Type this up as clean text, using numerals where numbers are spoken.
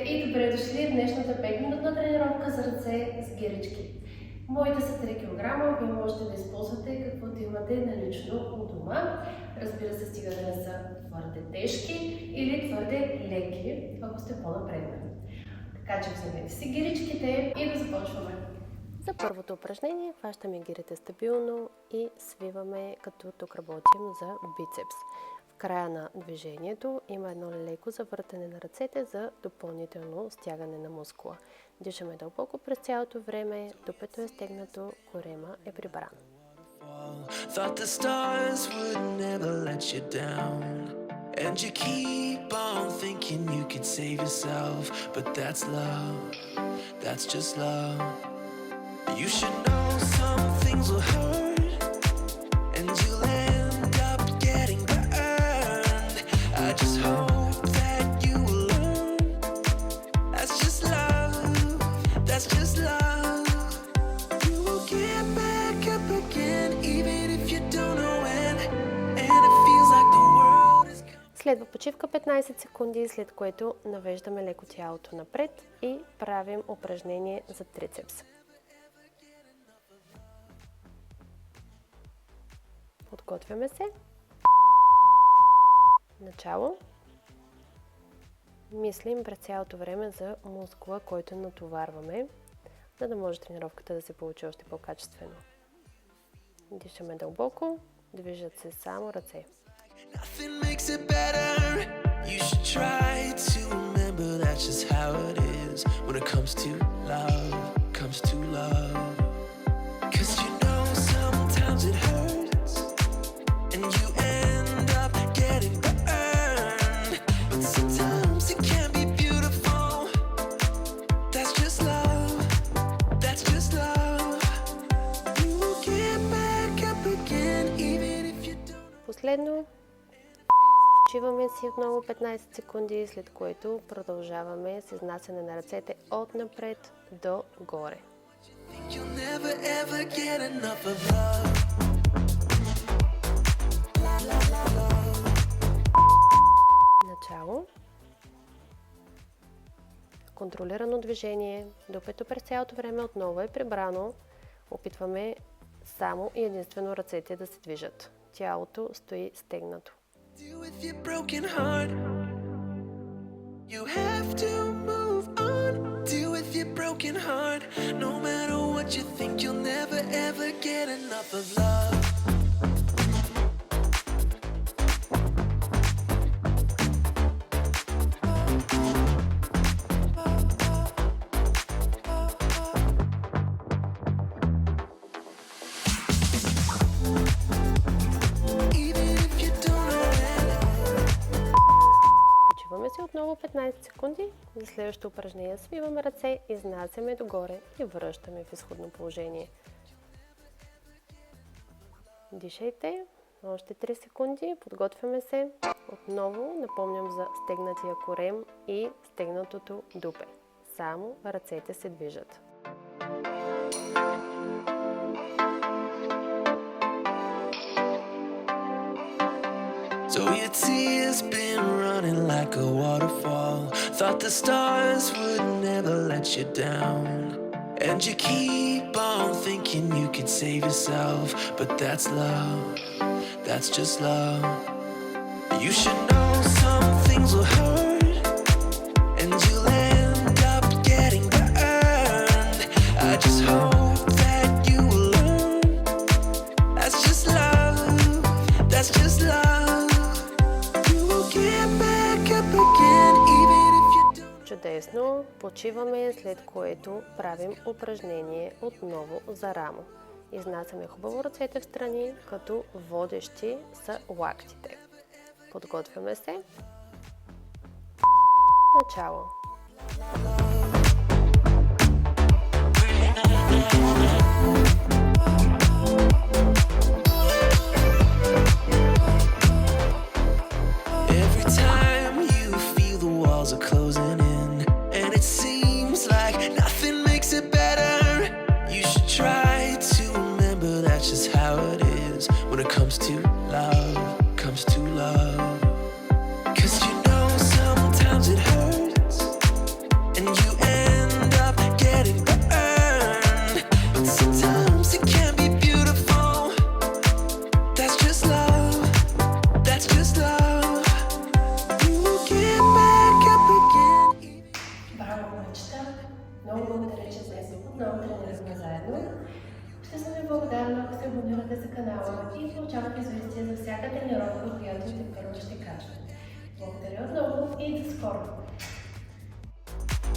и добре дошли в днешната 5-минутна тренировка за ръце с гирички. Моите са 3 кг, вие можете да използвате каквото имате налично у дома. Разбира се, стига да не са твърде тежки или твърде леки, ако сте по-напреднали. Така че вземете си гиричките и да започваме. За първото упражнение хващаме гирите стабилно и свиваме, като тук работим за бицепс. В края на движението има едно леко завъртане на ръцете за допълнително стягане на мускула. Дишаме дълбоко през цялото време, дупето е стегнато, корема е прибран. And you keep on thinking you could save yourself, but that's love, that's just love. You should know some things will hurt, and you'll end up getting burned. I just hope that you will learn, that's just love, that's just love. You will get back up again, even if you don't know when, and it feels like the world is. Следва почивка 15 секунди, след което навеждаме леко тялото напред и правим упражнение за трицепс. Подготвяме се. Начало. Мислим през цялото време за мускула, който натоварваме, за да може тренировката да се получи още по-качествено. Дишаме дълбоко, движат се само ръце. Nothing makes it better. You should try to remember that's just how it is when it comes to love, comes to love. 'Cause you know sometimes it hurts and you end up getting burned, but sometimes it can be beautiful. That's just love, that's just love. You will get back up again even if you don't. Последно. Почиваме си отново 15 секунди, след което продължаваме с изнасяне на ръцете от напред до горе. Начало. Контролирано движение, докато през цялото време отново е прибрано. Опитваме само и единствено ръцете да се движат. Тялото стои стегнато. Deal with your broken heart. You have to move on. Deal with your broken heart. No matter what you think, you'll never ever get enough of love. Отново 15 секунди. За следващото упражнение свиваме ръце, изнасяме догоре и връщаме в изходно положение. Дишайте. Още 3 секунди. Подготвяме се. Отново напомням за стегнатия корем и стегнатото дупе. Само ръцете се движат. So your tears been running like a waterfall. Thought the stars would never let you down. And you keep on thinking you could save yourself, but that's love, that's just love. You should know some things will hurt, and you'll end up getting burned. I just hope that you will learn, that's just love, that's just love. Чудесно! Почиваме, след което правим упражнение отново за рамо. Изнасяме хубаво ръцете в страни, като водещи са лактите. Подготвяме се. Начало. Comes to love. 'Cause you know sometimes it hurts отново тренирахме заедно. Ще съм ви благодарна, ако се абонирате за канала и получавате известия за всяка тренировка, която тепърва ще кажа. Благодаря отново и до скоро!